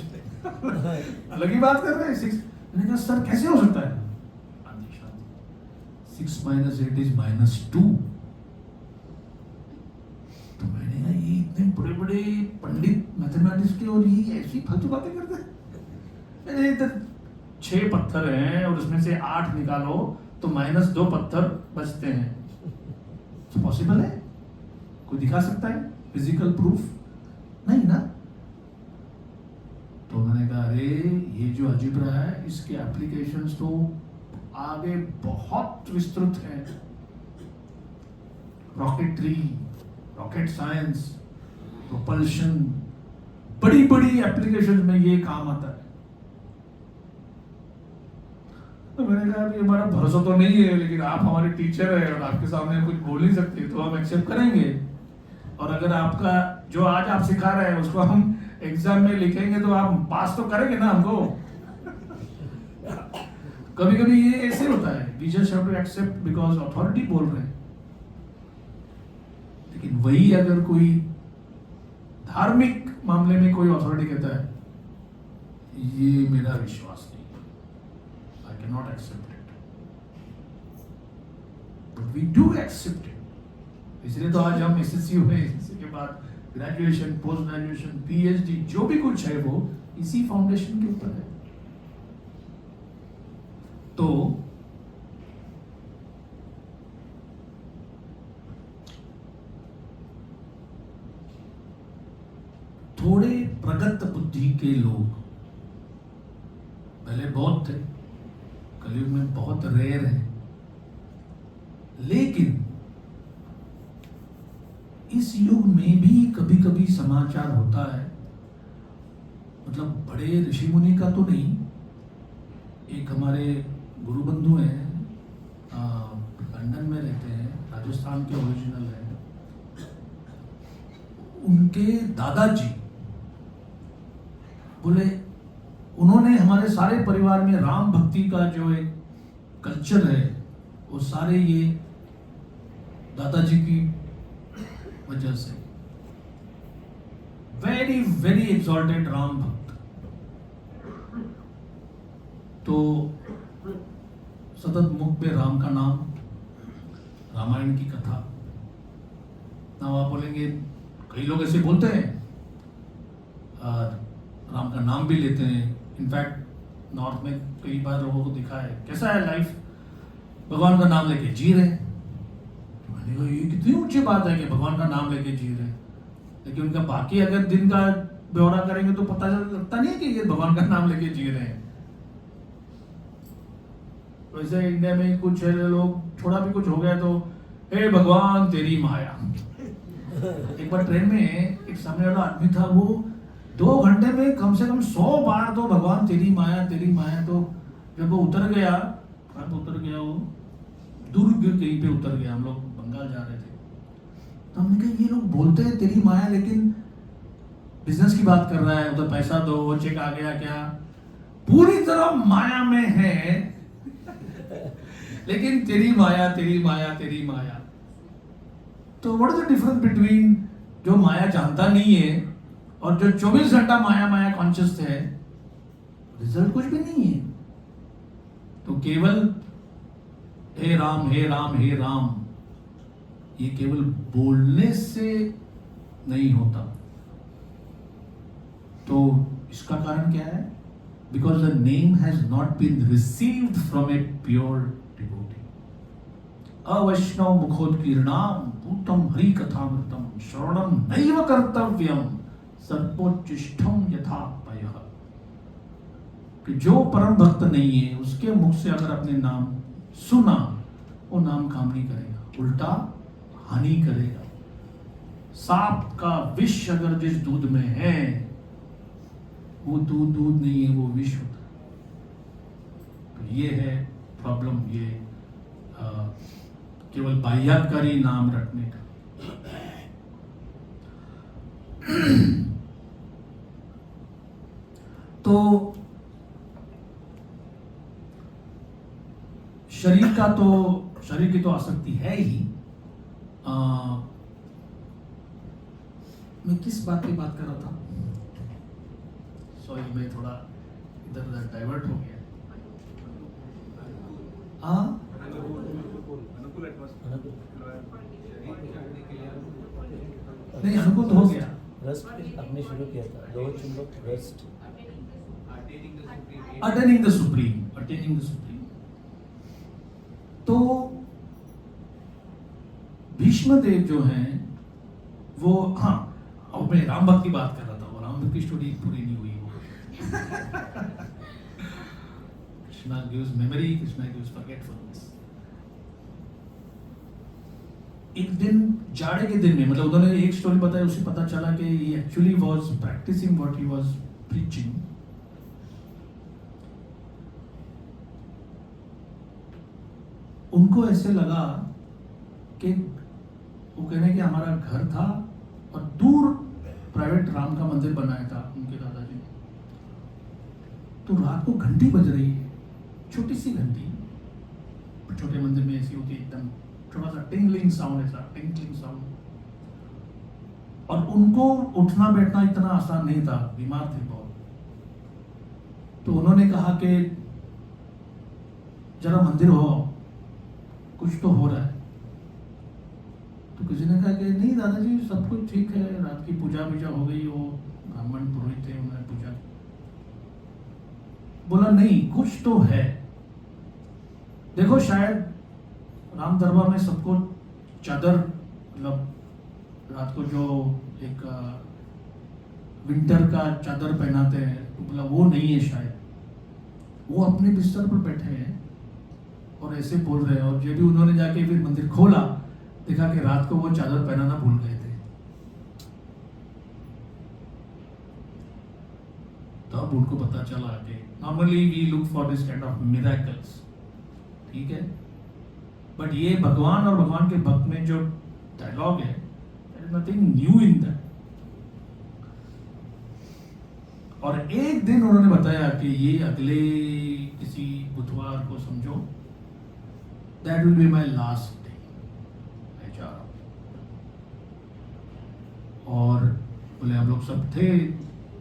अलग ही बात कर रहे हैं 6। मैंने कहा सर कैसे हो सकता है? 6 - 8 is -2। तो मैंने कहा ये इतने बड़े बड़े पंडित मैथमेटिक्स के और ये ऐसी फालतू बातें करते हैं। मैंने तो 6 पत्थर हैं और उसमें से 8 निकालो तो -2 पत्थर बचते हैं। तो पॉसिबल है? कोई दिखा सकता है फिजिकल प्रूफ? नहीं ना। तो उन्होंने कहा अरे ये जो अलजेब्रा है इसके एप्लीकेशंस तो आगे बहुत विस्तृत हैं। रॉकेटरी, रॉकेट साइंस, प्रोपल्शन, बड़ी बड़ी एप्लीकेशन में ये काम आता है। तो मैंने कहा अभी हमारा भरोसा तो नहीं है, लेकिन आप हमारे टीचर हैं और आपके सामने कुछ बोल नहीं सकते तो हम एक्सेप्ट करेंगे। और अगर आपका जो आज आप सिखा रहे हैं उसको हम एग्जाम में लिखेंगे तो आप पास तो करेंगे ना हमको। कभी कभी ये ऐसे होता है, we just have to accept because authority बोल रहे हैं। लेकिन वही अगर कोई धार्मिक मामले में कोई अथॉरिटी कहता है ये मेरा विश्वास नहीं, I can not accept it, but we do accept it. इसलिए तो आज हम एसएससी हुए, एसएससी के बाद ग्रेजुएशन, पोस्ट ग्रेजुएशन, पीएचडी, जो भी कुछ है वो इसी फाउंडेशन के ऊपर है। तो थोड़े प्रगत बुद्धि के लोग पहले बहुत थे, कलयुग में बहुत रेयर है, लेकिन इस युग में भी कभी कभी समाचार होता है, मतलब बड़े ऋषि मुनि का तो नहीं। एक हमारे गुरु बंधु हैं, लंदन में रहते हैं, राजस्थान के ओरिजिनल हैं। उनके दादाजी बोले उन्होंने हमारे सारे परिवार में राम भक्ति का जो एक कल्चर है वो सारे ये दादाजी की वजह से, वेरी वेरी एक्सॉल्टेड राम भक्त। तो सतत मुख पे राम का नाम, रामायण की कथा। ना आप बोलेंगे, कई लोग ऐसे बोलते हैं, राम का नाम भी लेते हैं। इनफैक्ट नॉर्थ में कई बार लोगों को दिखा है कैसा है लाइफ, भगवान का नाम लेके जी रहे। तो मैंने कहा ये कितनी ऊंची बात है कि भगवान का नाम लेके जी रहे, लेकिन उनका बाकी अगर दिन का ब्यौरा करेंगे तो पता लगता नहीं है कि ये भगवान का नाम लेके जी रहे हैं। वैसे इंडिया में कुछ लोग थोड़ा भी कुछ हो गया तो हे भगवान तेरी माया। एक बार ट्रेन में एक सामने वाला आदमी था, वो 2 घंटे में कम से कम 100 बार तो भगवान तेरी माया तेरी माया। तो जब वो उतर गया, कहाँ उतर गया, वो दुर्ग कहीं पे उतर गया, हम लोग बंगाल जा रहे थे, तो हमने कहा ये लोग बोलते हैं तेरी माया लेकिन बिजनेस की बात कर रहा है, उधर पैसा दो, चेक आ गया क्या, पूरी तरह माया में है लेकिन तेरी माया तेरी माया तेरी माया। तो what is the difference between जो माया जानता नहीं है और जो 24 घंटा माया माया कॉन्शियस है, रिजल्ट कुछ भी नहीं है। तो केवल हे राम हे राम हे राम, ये केवल बोलने से नहीं होता। तो इसका कारण क्या है? Because the name has not been received from a pure devotee. अवैष्णव मुखोत्कीर्णाम पूतम हरि कथामृतम श्रवणम नैव कर्तव्यम सर्वोच्चिष्टम यथा पयः। कि जो परम भक्त नहीं है उसके मुख से अगर अपने नाम सुना, वो नाम काम नहीं करेगा, उल्टा हानि करेगा। सांप का विष अगर जिस दूध में है, वो दूध नहीं है, वो विष होता है। तो ये है प्रॉब्लम, ये केवल बाह्यकारी नाम रखने का। तो शरीर की तो आसक्ति है ही। मैं किस बात की बात कर रहा था? सॉरी, मैं थोड़ा इधर उधर डाइवर्ट हो गया। नहीं, अनुकूल तो हो गया। रस्ट आपने शुरू किया था, दो चुंबक रस्ट, अटेनिंग द सुप्रीम। तो भीष्म देव जो हैं वो, हाँ, और मैं राम भक्त की बात कर रहा था, वो राम भक्त की स्टोरी पूरी नहीं हुई वो। Krishna gives memory, Krishna gives forgetfulness. एक दिन जाड़े के दिन में, मतलब उन्होंने एक स्टोरी बताई, उससे पता चला कि he actually was practicing what he was preaching। उनको ऐसे लगा कि वो कहने कि हमारा घर था और दूर प्राइवेट राम का मंदिर बनाया था उनके दादाजी ने। तो रात को घंटी बज रही है, छोटी सी घंटी, छोटे मंदिर में ऐसी होती है, एकदम थोड़ा सा टिंगलिंग साउंड, ऐसा टिंगलिंग साउंड। और उनको उठना बैठना इतना आसान नहीं था, बीमार थे बहुत। तो उन्होंने कहा कि जरा मंदिर हो, कुछ तो हो रहा है। तो किसी ने कहा कि नहीं दादाजी, सब कुछ ठीक है, रात की पूजा हो गई, वो ब्राह्मण पुरोहित थे, उन्होंने पूजा। बोला नहीं, कुछ तो है। देखो, शायद राम दरबार में सबको चादर, मतलब रात को जो एक विंटर का चादर पहनाते हैं, तो बोला वो नहीं है, शायद वो अपने बिस्तर पर बैठे हैं और ऐसे बोल रहे हैं। और जब भी उन्होंने जाके फिर मंदिर खोला, देखा कि रात को वो चादर पहनाना भूल गए थे। तब उनको पता चला कि normally we look for this kind of miracles, ठीक है, बट ये भगवान और भगवान के भक्त में जो डायलॉग है, there is nothing new in that. और एक दिन उन्होंने बताया कि ये अगले किसी बुधवार को समझो, that will be my last day, मैं जा रहा हूं। और बोले हम लोग सब थे,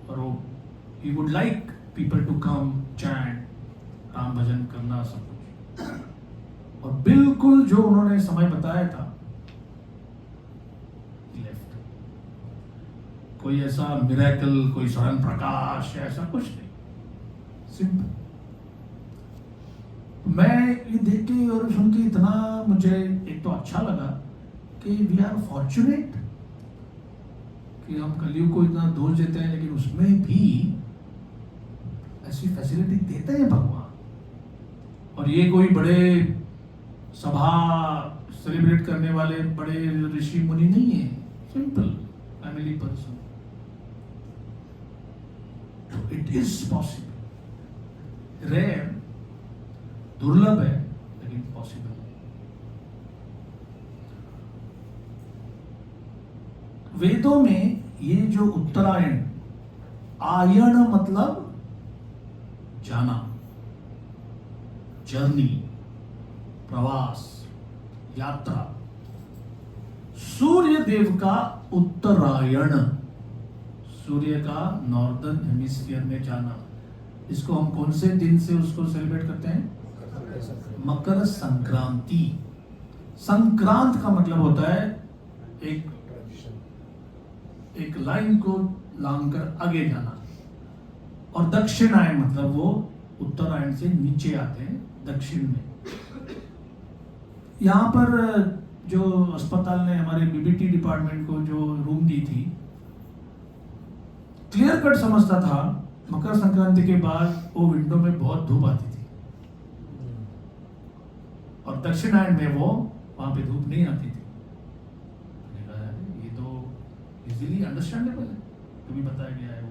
और वो ही would like people to come chant, Ram भजन करना, सब कुछ। और बिल्कुल जो उन्होंने समय बताया था, लेफ्ट। कोई ऐसा मिरेकल, कोई स्वर्ण प्रकाश, ऐसा कुछ नहीं, सिंपल। मैं ये देख के और सुन के इतना मुझे एक तो अच्छा लगा कि वी आर फॉर्चुनेट कि हम कलयुग को इतना दोष देते हैं, लेकिन उसमें भी ऐसी फैसिलिटी देते हैं भगवान। और ये कोई बड़े सभा सेलिब्रेट करने वाले बड़े ऋषि मुनि नहीं है, सिंपल फैमिली पर्सन। तो इट इज पॉसिबल, रेयर, दुर्लभ है, लेकिन पॉसिबल है। वेदों में ये जो उत्तरायण, आयण मतलब जाना, जर्नी, प्रवास, यात्रा। सूर्य देव का उत्तरायण, सूर्य का नॉर्दर्न हेमिस्फीयर में जाना, इसको हम कौन से दिन से उसको सेलिब्रेट करते हैं? मकर संक्रांति। संक्रांत का मतलब होता है एक लाइन को लांघकर आगे जाना, और दक्षिणायन मतलब वो उत्तरायण से नीचे आते हैं दक्षिण में। यहाँ पर जो अस्पताल ने हमारे बीबीटी डिपार्टमेंट को जो रूम दी थी, क्लियर कट समझता था मकर संक्रांति के बाद वो विंडो में बहुत धूप आती थी, और दक्षिणायन में वो वहां पे धूप नहीं आती थी। मैंने कहा ये तो इजीली अंडरस्टैंडेबल है, कभी बताया गया है वो।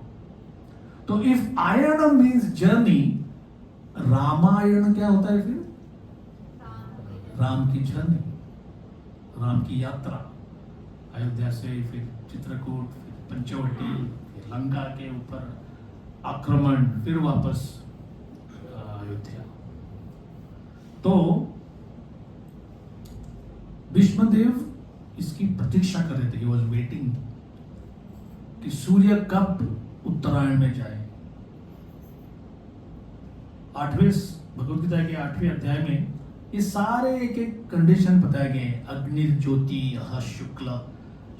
तो इफ आयन मीन्स जर्नी, रामायण क्या होता है फिर? राम की जर्नी, राम की यात्रा। अयोध्या से फिर चित्रकूट, फिर पंचवटी, फिर लंका के ऊपर आक्रमण, फिर वापस अयोध्या। तो भीष्मदेव इसकी प्रतीक्षा कर रहे थे, ही वॉज वेटिंग कि सूर्य कब उत्तरायण में जाए। 8वें भगवद गीता के 8वें अध्याय में ये सारे एक एक कंडीशन बताए गए हैं। अग्नि ज्योति शुक्ल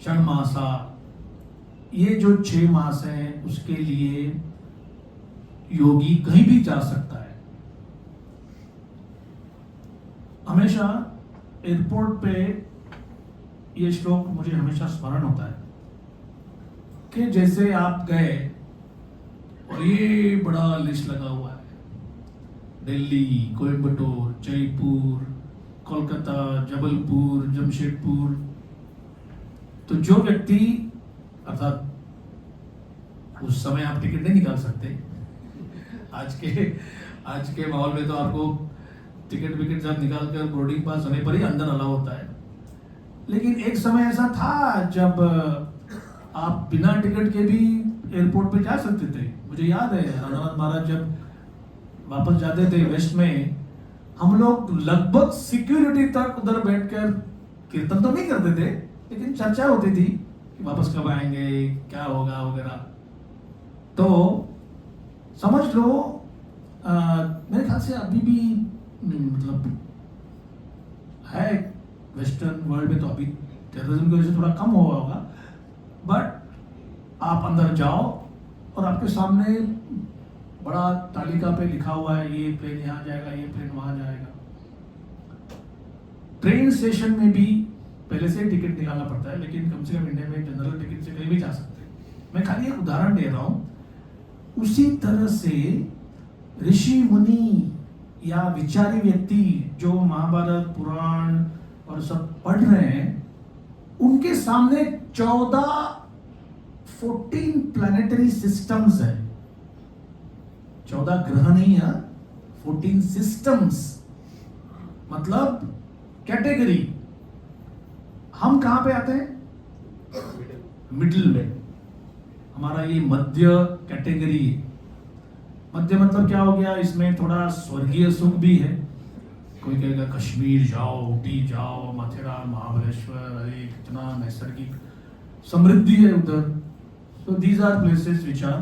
षण्मासा, ये जो 6 मास हैं उसके लिए योगी कहीं भी जा सकता है। हमेशा एयरपोर्ट पे ये श्लोक मुझे हमेशा स्मरण होता है कि जैसे आप गए और ये बड़ा लिस्ट लगा हुआ है, दिल्ली, कोयम्बटूर, जयपुर, कोलकाता, जबलपुर, जमशेदपुर। तो जो व्यक्ति, अर्थात उस समय आप टिकट नहीं निकाल सकते, आज के माहौल में तो आपको टिकट विकेट सब निकाल कर बोर्डिंग पास होने पर ही अंदर अलाउ होता है। लेकिन एक समय ऐसा था जब आप बिना टिकट के भी एयरपोर्ट पे जा सकते थे। मुझे याद है राणानाथ महाराज जब वापस जाते थे वेस्ट में, हम लोग लगभग सिक्योरिटी तक उधर बैठकर कीर्तन तो नहीं करते थे, लेकिन चर्चा होती थी कि वापस कब आएंगे, क्या होगा वगैरह। तो समझ लो मेरे ख्याल से अभी भी मतलब है वेस्टर्न वर्ल्ड में, तो अभी टेररिज्म की वजह से थोड़ा कम हुआ होगा, बट आप अंदर जाओ और आपके सामने बड़ा तालिका पे लिखा हुआ है ये प्लेन यहाँ जाएगा, ये प्लेन वहां जाएगा। ट्रेन स्टेशन में भी पहले से टिकट निकालना पड़ता है, लेकिन कम से कम इंडिया में जनरल टिकट से कहीं भी जा सकते हैं। मैं खाली एक उदाहरण दे रहा हूं। उसी तरह से ऋषि मुनि या विचारी व्यक्ति जो महाभारत पुराण और सब पढ़ रहे हैं, उनके सामने 14 प्लैनेटरी सिस्टम्स है। 14 ग्रह नहीं है, 14 सिस्टम्स, मतलब कैटेगरी। हम कहां पे आते हैं? मिडिल में। हमारा ये मध्य कैटेगरी है। मध्य मतलब क्या हो गया? इसमें थोड़ा स्वर्गीय सुख भी है। कोई कहेगा कश्मीर जाओ, ऊटी जाओ, मथुरा, महाबलेश्वर, अरे कितना नैसर्गिक समृद्धि है उधर। तो these are places which are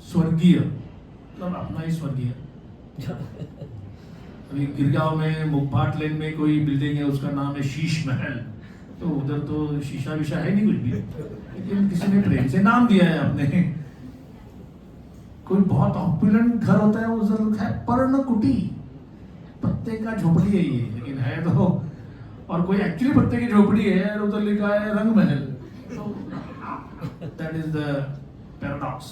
स्वर्गीय, मतलब अपना ही स्वर्गीय। अभी गिरगांव में मुखपाट लेन में कोई बिल्डिंग है, उसका नाम है शीश महल। तो उधर तो शीशा विशा है नहीं कुछ भी, लेकिन किसी ने प्रेम से नाम दिया है अपने। कोई बहुत ऑपुलेंट घर होता है, उधर लिखा है पर्णकुटी, पत्ते का झोपड़ी है ये, लेकिन है तो, और कोई एक्चुअली पत्ते की झोपड़ी है और उधर लिखा है रंग महल। तो दैट इज द पैराडॉक्स।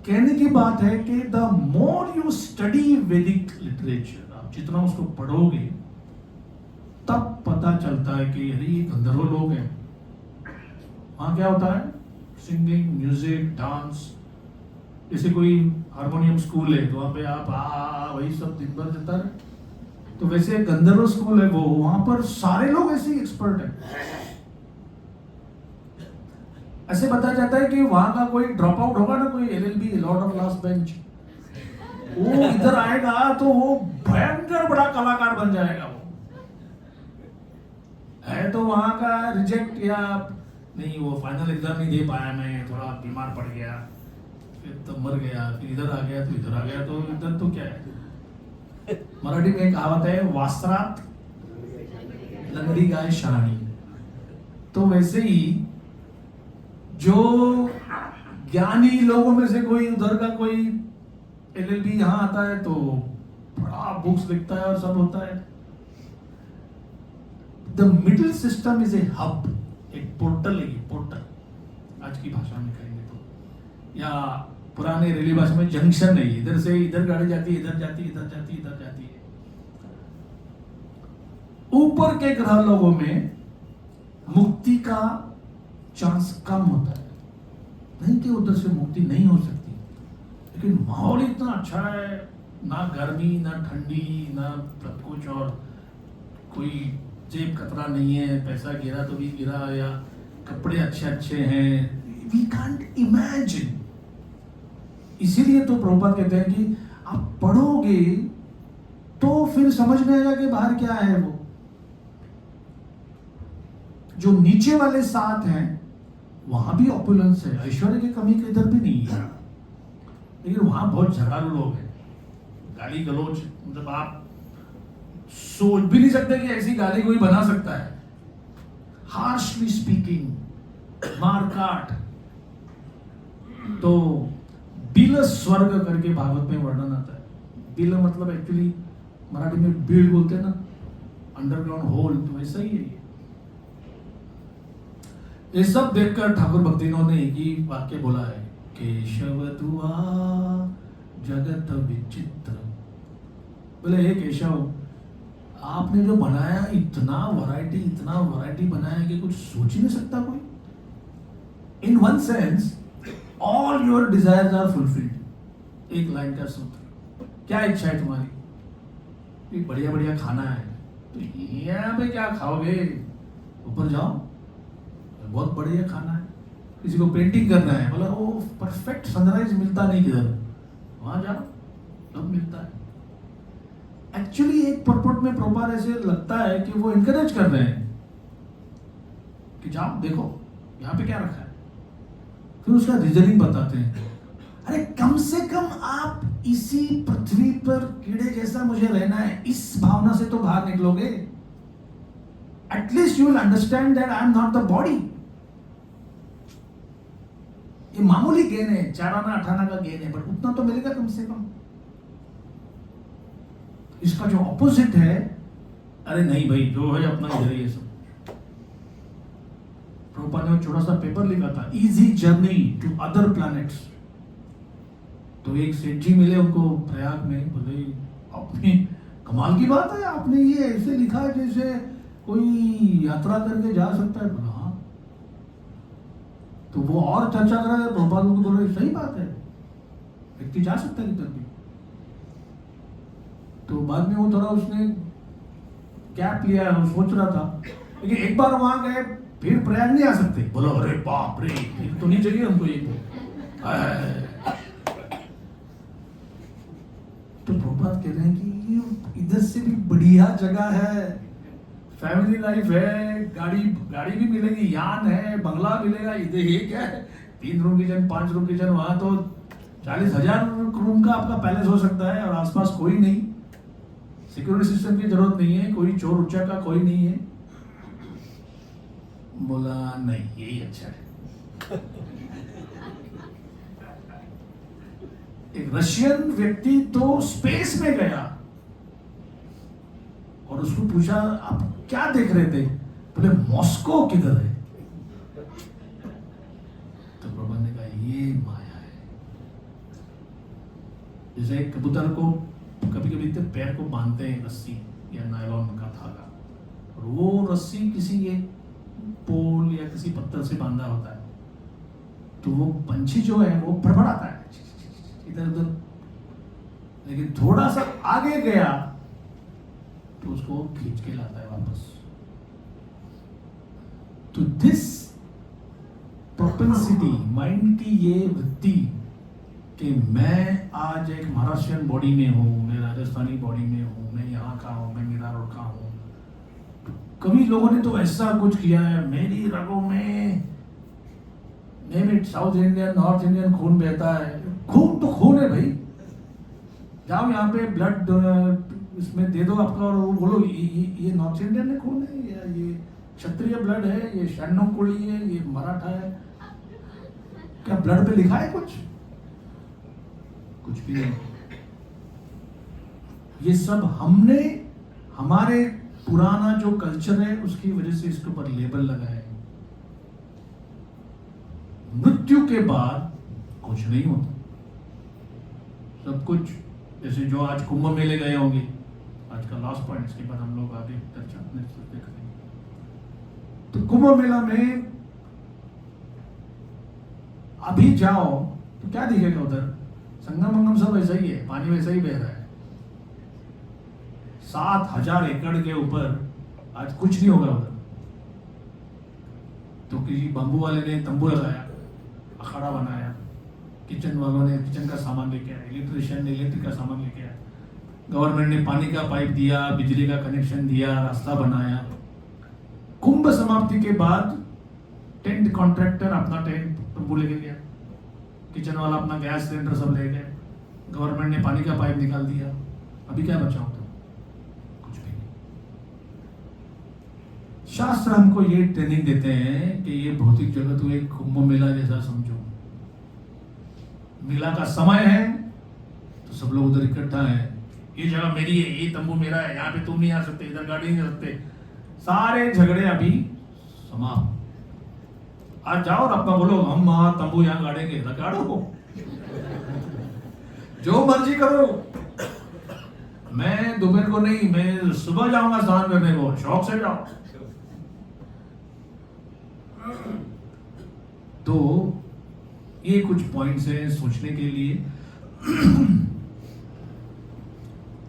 कहने की बात है कि द मोर यू स्टडी वैदिक लिटरेचर, आप जितना उसको पढ़ोगे तब पता चलता है कि अरे ये गंधर्व लोग हैं। वहां क्या होता है? Singing, music, dance. जैसे कोई हारमोनियम स्कूल है तो वहां पे आप वही सब दिन भर जाता है। तो वैसे गंधर्व स्कूल है वो, वहां पर सारे लोग ऐसे एक्सपर्ट हैं। ऐसे बताया जाता है कि वहां का कोई ड्रॉप आउट होगा ना, कोई LLB, Lord of last bench, वो इधर आएगा तो वो भयंकर बड़ा कलाकार बन जाएगा। वो है तो वहां का रिजेक्ट, या नहीं वो फाइनल एग्जाम नहीं दे पाया, मैं थोड़ा बीमार पड़ गया, फिर तो मर गया, फिर इधर आ गया तो इधर आ गया, तो इधर तो क्या है। मराठी में एक कहावत है, वासरात लंगड़ी गाय शरानी। तो वैसे ही जो ज्ञानी लोगों में से कोई उधर का कोई LLB यहाँ आता है तो बड़ा बुक्स लिखता है और सब होता है। The middle system is a hub, एक पोर्टल है, ये पोर्टल आज की भाषा में कहेंगे तो, या पुराने रेली भाषा में जंक्शन है। इधर से इधर गाड़ी जाती है, इधर जाती है, इधर जाती है, इधर जाती है। ऊपर के ग्रह लोगों में मुक्ति का चांस कम होता है, नहीं कि उधर से मुक्ति नहीं हो सकती, लेकिन माहौल इतना अच्छा है, ना गर्मी ना ठंडी ना सब कुछ, और कोई जेब कतरा नहीं है, पैसा गिरा तो भी गिरा, या कपड़े अच्छे अच्छे हैं। We can't imagine. इसीलिए तो प्रभुपाद कहते हैं कि आप पढ़ोगे तो फिर समझ में आएगा कि बाहर क्या है। वो जो नीचे वाले साथ हैं वहां भी ऑपुलेंस है, ऐश्वर्य की कमी इधर भी नहीं है, लेकिन वहां बहुत झगड़ालू लोग हैं, गाली गलौज, मतलब आप सोच भी नहीं सकते कि ऐसी गाली कोई बना सकता है। हार्शली स्पीकिंग, मार काट। तो बिल स्वर्ग करके भागवत में वर्णन आता है। बिल मतलब एक्चुअली मराठी में बीड़ बोलते हैं ना, अंडरग्राउंड होल, तो वैसा ही है ये सब देखकर ठाकुर भक्तिनों ने एक ही वाक्य बोला है, केशव दुआ जगत विचित्र। बोले हे केशव, आपने जो बनाया इतना वैरायटी बनाया कि कुछ सोच ही नहीं सकता कोई। In one sense all your desires are fulfilled. एक लाइन का सूत्र, क्या इच्छा है तुम्हारी? बढ़िया बढ़िया खाना है, तो यहाँ पे क्या खाओगे? ऊपर जाओ, बहुत बढ़िया खाना है। किसी को पेंटिंग करना है, बोला वो परफेक्ट सनराइज मिलता नहीं किधर, वहां जाओ तब मिलता है। एक्चुअली एक परपोर्ट में प्रभुपाद ऐसे लगता है कि वो इनकरेज कर रहे हैं कि जाओ देखो यहाँ पे क्या रखा है, फिर उसका रीजनिंग बताते हैं। अरे कम से कम आप इसी पृथ्वी पर कीड़े जैसा मुझे रहना है, इस भावना से तो बाहर निकलोगे। At least you will understand that I am not the body. ये मामूली गेन है, 4 आना 8 आना का गेन है, बट उतना तो मिलेगा कम से कम। इसका जो ऑपोजिट है, अरे नहीं भाई जो है अपना इधर ही है सब। प्रभुपाद ने छोटा सा पेपर लिखा था, easy journey to other planets. तो एक सेठ जी मिले उनको प्रयाग में, बोले अपनी कमाल की बात है, आपने ये ऐसे लिखा है जैसे कोई यात्रा करके जा सकता है। बोला हाँ। तो वो और चर्चा कर रहे थे, प्रभुपाद को बोल रहे सही बात है, व्यक्ति जा सकता है किधर भी। तो बाद में वो थोड़ा उसने गैप लिया, वो सोच रहा था, लेकिन एक बार वहां गए फिर प्रयाग नहीं आ सकते। बोलो अरे बाप रे, फिर तो नहीं चाहिए हमको ये। तो प्रभुपाद कह रहे हैं कि ये इधर से भी बढ़िया जगह है, फैमिली लाइफ है, गाड़ी भी मिलेगी, यान है, बंगला मिलेगा। इधर ये क्या है, 3 रूम किचन 5 रूम किचन, वहां तो 40,000 रूम का आपका पैलेस हो सकता है और आसपास कोई नहीं, सिक्योरिटी सिस्टम की जरूरत नहीं है, कोई चोर उच्चा का कोई नहीं है। बोला नहीं यही अच्छा है। एक रशियन व्यक्ति तो स्पेस में गया और उसको पूछा आप क्या देख रहे थे, बोले मॉस्को किधर है। तो प्रभु ने कहा ये माया है। जैसे एक कबूतर को कभी कभी तो पैर को बांधते हैं रस्सी या नायलॉन का धागा, और वो रस्सी किसी एक पोल या किसी पत्थर से बांधा होता है, तो वो पंछी जो है वो फड़फड़ाता है इधर उधर, लेकिन थोड़ा सा आगे गया तो उसको खींच के लाता है वापस। तो दिस प्रोपेंसिटी, माइंड की ये वृत्ति कि मैं आज एक महाराष्ट्रियन बॉडी में हूँ, मैं राजस्थानी बॉडी में हूँ, मैं यहाँ का हूँ, मैं मीरा रोड का हूँ। कभी लोगों ने तो ऐसा कुछ किया है, मेरी रगों में साउथ इंडियन नॉर्थ इंडियन खून बहता है। खून तो खून है भाई, जाओ यहाँ पे ब्लड इसमें दे दो आपका और वो बोलो ये नॉर्थ इंडियन में खून है या ये क्षत्रिय ब्लड है, ये शरणों कोली है, ये मराठा है। क्या ब्लड पे लिखा है कुछ? कुछ भी नहीं। ये सब हमने हमारे पुराना जो कल्चर है उसकी वजह से इसके ऊपर लेबल लगाए। मृत्यु के बाद कुछ नहीं होता, सब कुछ। जैसे जो आज कुंभ मेले गए होंगे, आज का लास्ट पॉइंट, इसके बाद हम लोग आगे चर्चा करेंगे। तो कुंभ मेला में अभी जाओ तो क्या दिखेगा उधर? संगम मंगम सब वैसा ही है, पानी वैसा ही बह रहा है। 7,000 एकड़ के ऊपर आज कुछ नहीं होगा उधर। तो किसी बंबू वाले ने तंबू लगाया, अखाड़ा बनाया, किचन वालों ने किचन का सामान लेके आया, इलेक्ट्रिशियन ने इलेक्ट्रिक का सामान लेके आया, गवर्नमेंट ने पानी का पाइप दिया, बिजली का कनेक्शन दिया, रास्ता बनाया। कुंभ समाप्ति के बाद टेंट कॉन्ट्रैक्टर अपना टेंट तंबू लेके गया, किचन वाला अपना गैस सिलेंडर सब ले गए, गवर्नमेंट ने पानी का पाइप निकाल दिया। अभी क्या बचा होता? कुछ भी नहीं। शास्त्र हमको ये ट्रेनिंग देते हैं कि ये भौतिक जगत को एक कुंभ मेला जैसा समझो। मेला का समय है तो सब लोग उधर इकट्ठा है, ये जगह मेरी है, ये तंबू मेरा है, यहाँ पे तुम नहीं आ सकते, इधर गाड़ी नहीं सकते। सारे झगड़े अभी समाप्त। आज जाओ और अपना बोलो हम वहां तंबू यहाँ गाड़ेंगे, गाड़ो, जो मर्जी करो। मैं दोपहर को नहीं, मैं सुबह जाऊंगा स्नान करने को, शौक से जाओ। तो ये कुछ पॉइंट्स हैं सोचने के लिए।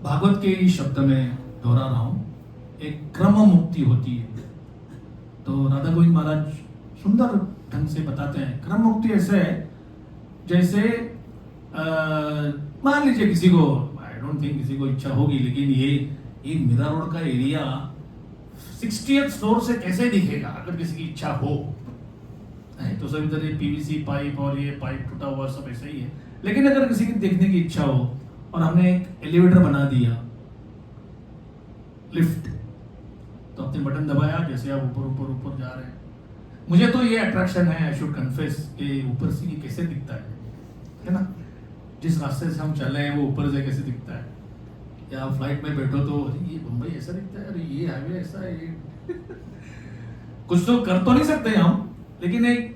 भागवत के इस शब्द में दोहरा रहा हूं, एक क्रम मुक्ति होती है। तो राधा गोविंद महाराज सुंदर ढंग से बताते हैं, क्रम मुक्ति ऐसे है जैसे मान लीजिए किसी को, आई डोंट थिंक किसी को इच्छा होगी, लेकिन ये मीरा रोड का एरिया 60th फ्लोर से कैसे दिखेगा अगर किसी की इच्छा हो? तो सब इधर ये पीवीसी पाइप और ये पाइप टूटा हुआ सब ऐसा ही है। लेकिन अगर किसी की देखने की इच्छा हो और हमने एक एलिवेटर बना दिया, लिफ्ट, तो आपने बटन दबाया, जैसे आप ऊपर ऊपर ऊपर जा रहे हैं। मुझे तो ये अट्रैक्शन है, आई शुड कन्फेस, कि ऊपर से ये कैसे दिखता है ना? जिस रास्ते से हम चल रहे हैं वो ऊपर से कैसे दिखता है। या फ्लाइट में बैठो तो ये मुंबई ऐसा दिखता है, अरे ये हाईवे ऐसा है, ये कुछ तो कर तो नहीं सकते हम, लेकिन एक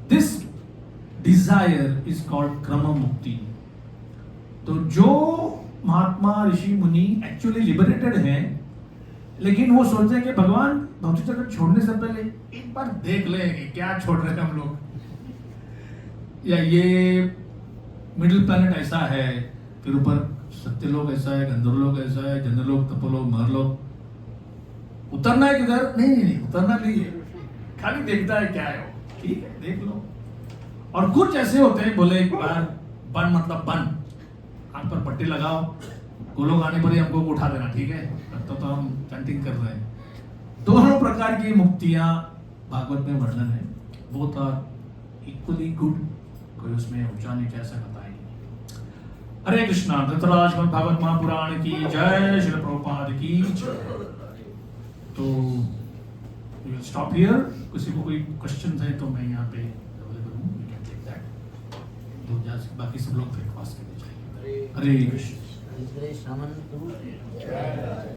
दिस डिजायर इज कॉल्ड क्रम मुक्ति। तो जो महात्मा ऋषि मुनि एक्चुअली लिबरेटेड हैं, लेकिन वो सोचते हैं कि भगवान भौतिक जगत छोड़ने से पहले एक बार देख ले कि क्या छोड़ रहे हैं हम लोग, या ये मिडिल प्लैनेट ऐसा है, फिर ऊपर सत्यलोक ऐसा है, गंधर्वलोक ऐसा है, जनलोक, तपोलोक, महरलोक। उतरना है किधर? नहीं, उतरना नहीं है, खाली देखता है क्या है वो, ठीक है देख लो। और कुछ ऐसे होते हैं, बोले एक बार बन मतलब बन, आंख पर पट्टी लगाओ, गोलोक आने पर ही हमको उठा देना, ठीक है, तब तो हम चैंटिंग कर रहे हैं। दोनों प्रकार की मुक्तियां भागवत में वर्णन है, बोथ आर इक्वली गुड, कोई उसमें ऊंचा नीचा ऐसा बताएंगे। हरे कृष्णा। धृतराष्ट्र भागवत महापुराण की जय, श्रील प्रभुपाद की जय। तो we will stop here. किसी को कोई क्वेश्चन है तो मैं यहाँ पे अवेलेबल हूँ, we can take that. हो जाए, बाकी सब लोग ब्रेकफास्ट के लिए जाएंगे। हरे Krishna. This grace Raman to